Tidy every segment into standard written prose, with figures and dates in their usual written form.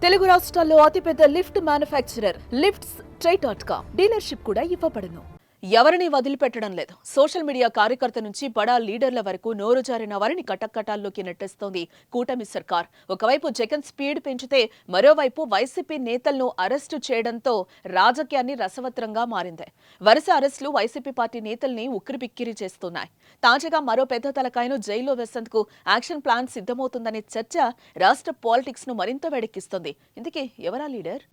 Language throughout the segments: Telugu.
తెలుగు రాష్ట్రాల్లో అతిపెద్ద లిఫ్ట్ మ్యానుఫ్యాక్చరర్ లిఫ్ట్స్ ట్రై.com డీలర్షిప్ కూడా ఇవ్వబడును. ఎవరిని వదిలిపెట్టడం లేదు. సోషల్ మీడియా కార్యకర్త నుంచి బడా లీడర్ల వరకు నోరు జారిన వారిని కటకటాల్లోకి నెట్టేస్తోంది కూటమి సర్కార్. ఒకవైపు జగన్ స్పీడ్ పెంచితే మరోవైపు వైసీపీ నేతలను అరెస్టు చేయడంతో రాజకీయాన్ని రసవత్రంగా మారింది. వరుస అరెస్టులు వైసీపీ పార్టీ నేతల్ని ఉక్కిరిబిక్కిరి చేస్తున్నాయి. తాజాగా మరో పెద్ద తలకాయను జైల్లో వేసేందుకు యాక్షన్ ప్లాన్ సిద్ధమవుతుందనే చర్చ రాష్ట్ర పాలిటిక్స్ ను మరింత వేడెక్కిస్తుంది. ఇందుకే ఎవరా లీడర్?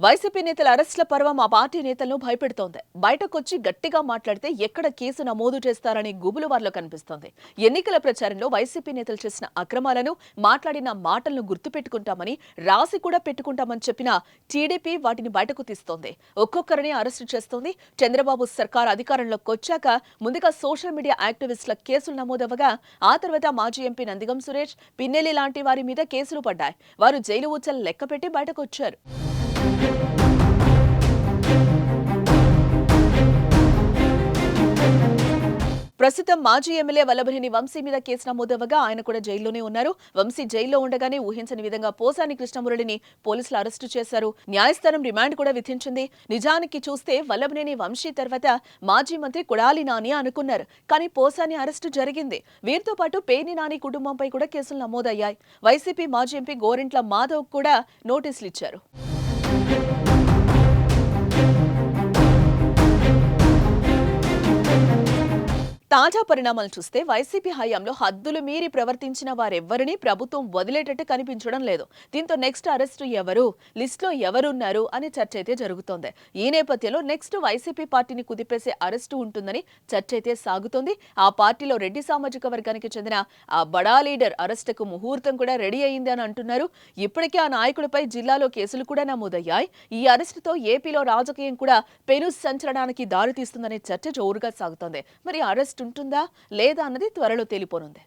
వైసీపీ నేతల అరెస్టుల పర్వం ఆ పార్టీ నేతలను భయపెడుతోంది. బయటకొచ్చి గట్టిగా మాట్లాడితే ఎక్కడ కేసు నమోదు చేస్తారని గుబులు వారిలో కనిపిస్తోంది. ఎన్నికల ప్రచారంలో వైసీపీ నేతలు చేసిన అక్రమాలను, మాట్లాడిన మాటలను గుర్తుపెట్టుకుంటామని, రాసి కూడా పెట్టుకుంటామని చెప్పిన టీడీపీ వాటిని బయటకు తీస్తోంది. ఒక్కొక్కరిని అరెస్టు చేస్తోంది. చంద్రబాబు సర్కార్ అధికారంలోకి వచ్చాక ముందుగా సోషల్ మీడియా యాక్టివిస్టుల కేసులు నమోదవగా ఆ తర్వాత మాజీ ఎంపీ నందిగం సురేష్, పిన్నెల్లి లాంటి వారి మీద కేసులు పడ్డాయి. వారు జైలు ఊచలు లెక్కపెట్టి బయటకు వచ్చారు. ప్రస్తుతం మాజీ ఎమ్మెల్యే వల్లభనేని వంశీ మీద కేసు నమోదవగా ఆయన కూడా జైల్లోనే ఉన్నారు. వంశీ జైల్లో ఉండగానే ఊహించని విధంగా పోసాని కృష్ణమురళిని పోలీసులు అరెస్టు చేశారు. న్యాయస్థానం రిమాండ్ కూడా విధించింది. నిజానికి చూస్తే వల్లభనేని వంశీ తర్వాత మాజీ మంత్రి కొడాలి నాని అనుకున్నారు. కానీ పోసాని అరెస్టు జరిగింది. వీరితో పాటు పేర్ని నాని కుటుంబంపై కూడా కేసులు నమోదయ్యాయి. వైసీపీ మాజీ ఎంపీ గోరింట్ల మాధవ్ కూడా నోటీసులు ఇచ్చారు. తాజా పరిణామాలు చూస్తే వైసీపీ హయాంలో హద్దులు మీరి ప్రవర్తించిన వారెవ్వరినీ ప్రభుత్వం వదిలేటట్టు కనిపించడం లేదు. దీంతో నెక్స్ట్ అరెస్టు ఎవరు, లిస్టులో ఎవరున్నారు అనే చర్చ అయితే జరుగుతోంది. ఈ నేపథ్యంలో నెక్స్ట్ వైసీపీ పార్టీని కుదిపేసే అరెస్టు ఉంటుందని చర్చ అయితే సాగుతోంది. ఆ పార్టీలో రెడ్డి సామాజిక వర్గానికి చెందిన ఆ బడా లీడర్ అరెస్టుకు ముహూర్తం కూడా రెడీ అయింది అని అంటున్నారు. ఇప్పటికే ఆ నాయకుడిపై జిల్లాలో కేసులు కూడా నమోదయ్యాయి. ఈ అరెస్టుతో ఏపీలో రాజకీయం కూడా పెను సంచలనానికి దారితీస్తుందనే చర్చ జోరుగా సాగుతోంది. మరి అరెస్ట్ ఉంటుందా లేదా అన్నది త్వరలో తేలిపోనుంది.